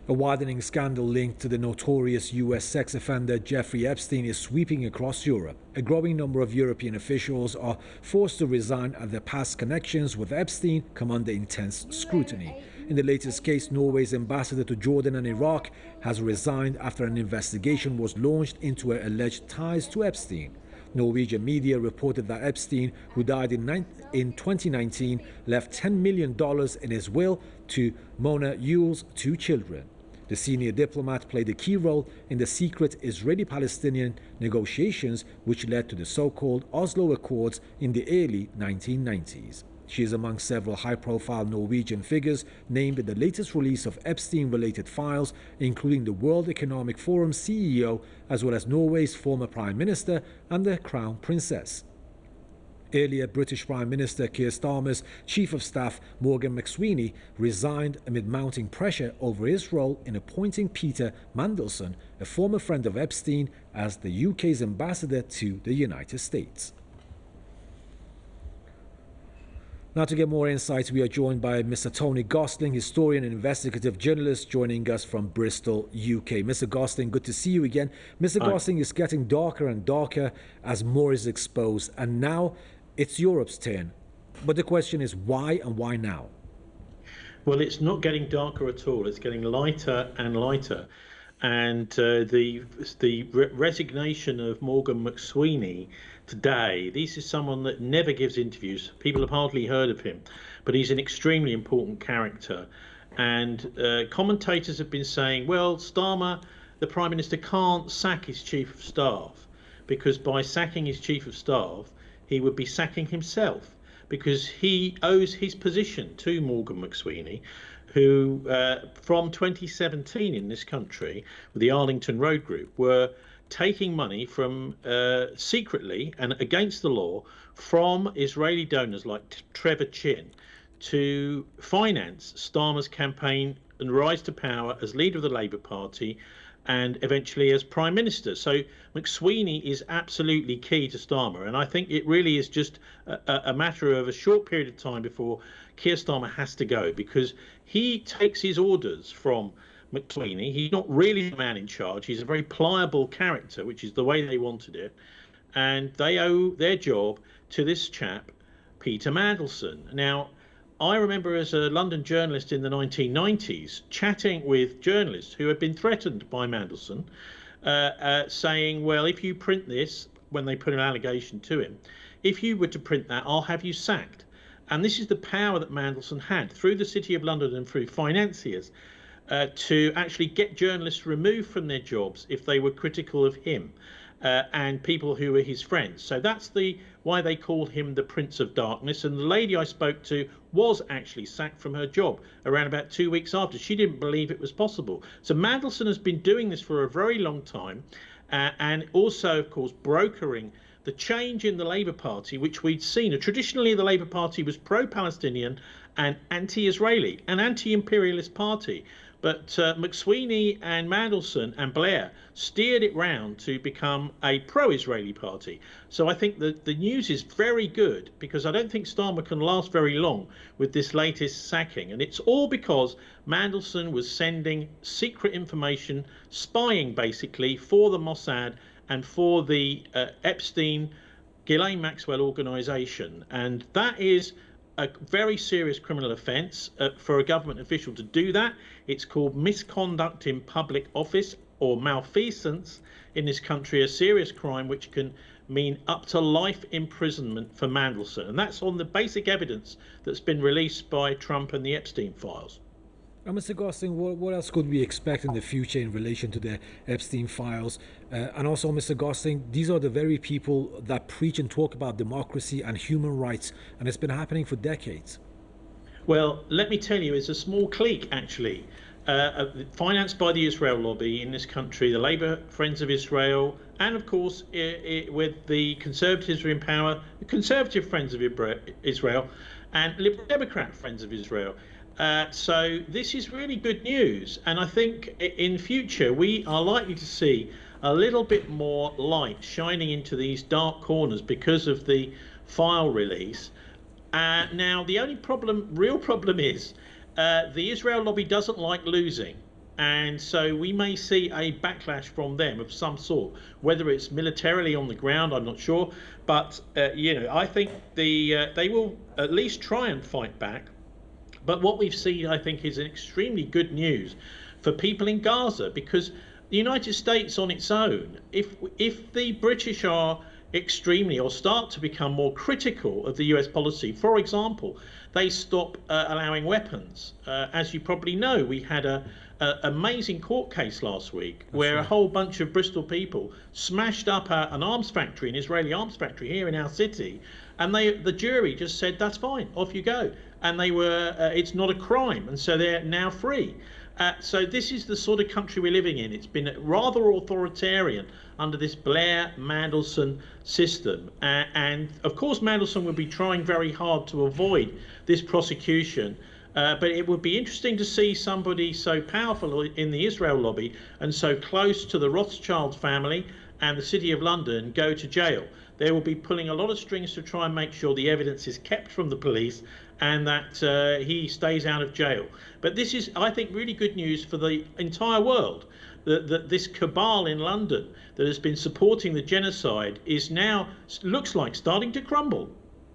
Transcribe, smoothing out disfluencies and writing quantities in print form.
A widening scandal linked to the notorious US sex offender Jeffrey Epstein is sweeping across Europe. A growing number of European officials are forced to resign as their past connections with Epstein come under intense scrutiny. In the latest case, Norway's ambassador to Jordan and Iraq has resigned after an investigation was launched into her alleged ties to Epstein. Norwegian media reported that Epstein, who died in 2019, left $10 million in his will to Mona Yule's two children. The senior diplomat played a key role in the secret Israeli-Palestinian negotiations which led to the so-called Oslo Accords in the early 1990s. She is among several high-profile Norwegian figures named in the latest release of Epstein-related files, including the World Economic Forum CEO, as well as Norway's former Prime Minister and the Crown Princess. Earlier, British Prime Minister Keir Starmer's Chief of Staff, Morgan Mcsweeney, resigned amid mounting pressure over his role in appointing Peter Mandelson, a former friend of Epstein, as the UK's ambassador to the United States. Now, to get more insights, we are joined by Mr. Tony Gosling, historian and investigative journalist, joining us from Bristol, UK. Mr. Gosling, good to see you again. Mr. Gosling, is getting darker and darker as more is exposed, and now it's Europe's turn. But the question is why, and why now? Well, it's not getting darker at all. It's getting lighter and lighter. And the resignation of Morgan Mcsweeney today, this is someone that never gives interviews. People have hardly heard of him, but he's an extremely important character. And commentators have been saying, well, Starmer, the Prime Minister, can't sack his Chief of Staff, because by sacking his Chief of Staff, he would be sacking himself, because he owes his position to Morgan Mcsweeney, who from 2017 in this country, with the Arlington Road Group, were taking money from secretly and against the law from Israeli donors like Trevor Chin to finance Starmer's campaign and rise to power as leader of the Labour Party and eventually as Prime Minister. So Mcsweeney is absolutely key to Starmer, and I think it really is just a matter of a short period of time before Keir Starmer has to go, because he takes his orders from Mcsweeney. He's not really the man in charge. He's a very pliable character, which is the way they wanted it, and they owe their job to this chap, Peter Mandelson. Now, I remember as a London journalist in the 1990s chatting with journalists who had been threatened by Mandelson, saying, well, if you print this, when they put an allegation to him, if you were to print that, I'll have you sacked. And this is the power that Mandelson had through the City of London and through financiers to actually get journalists removed from their jobs if they were critical of him and people who were his friends. So that's why they called him the Prince of Darkness. And the lady I spoke to was actually sacked from her job around about 2 weeks after. She didn't believe it was possible. So Mandelson has been doing this for a very long time, and also, of course, brokering the change in the Labour Party, which we'd seen. Traditionally, the Labour Party was pro-Palestinian and anti-Israeli, an anti-imperialist party. But Mcsweeney and Mandelson and Blair steered it round to become a pro-Israeli party. So I think that the news is very good, because I don't think Starmer can last very long with this latest sacking. And it's all because Mandelson was sending secret information, spying basically for the Mossad and for the Epstein, Ghislaine Maxwell organisation. And that is a very serious criminal offence for a government official to do that. It's called misconduct in public office, or malfeasance in this country, a serious crime which can mean up to life imprisonment for Mandelson. And that's on the basic evidence that's been released by Trump and the Epstein files. And Mr. Gosling, what else could we expect in the future in relation to the Epstein files? And also, Mr. Gosling, these are the very people that preach and talk about democracy and human rights, and it's been happening for decades. Well, let me tell you, it's a small clique, actually, financed by the Israel lobby in this country, the Labour Friends of Israel, and of course, with the Conservatives who are in power, the Conservative Friends of Israel, and Liberal Democrat Friends of Israel. So this is really good news, and I think in future we are likely to see a little bit more light shining into these dark corners because of the file release. Now the only real problem is the Israel lobby doesn't like losing, And so we may see a backlash from them of some sort, whether it's militarily on the ground, I'm not sure. But, I think they will at least try and fight back. But what we've seen, I think, is an extremely good news for people in Gaza, because the United States on its own, if the British are extremely or start to become more critical of the US policy, for example, they stop allowing weapons. As you probably know, we had a amazing court case last week where a whole bunch of Bristol people smashed up an arms factory, an Israeli arms factory here in our city, and the jury just said, that's fine, off you go. And they were, it's not a crime, and so they're now free. So this is the sort of country we're living in. It's been rather authoritarian under this Blair Mandelson system. And of course, Mandelson would be trying very hard to avoid this prosecution. But it would be interesting to see somebody so powerful in the Israel lobby and so close to the Rothschild family and the City of London go to jail. They will be pulling a lot of strings to try and make sure the evidence is kept from the police and that he stays out of jail. But this is, I think, really good news for the entire world. That this cabal in London that has been supporting the genocide is now, looks like, starting to crumble.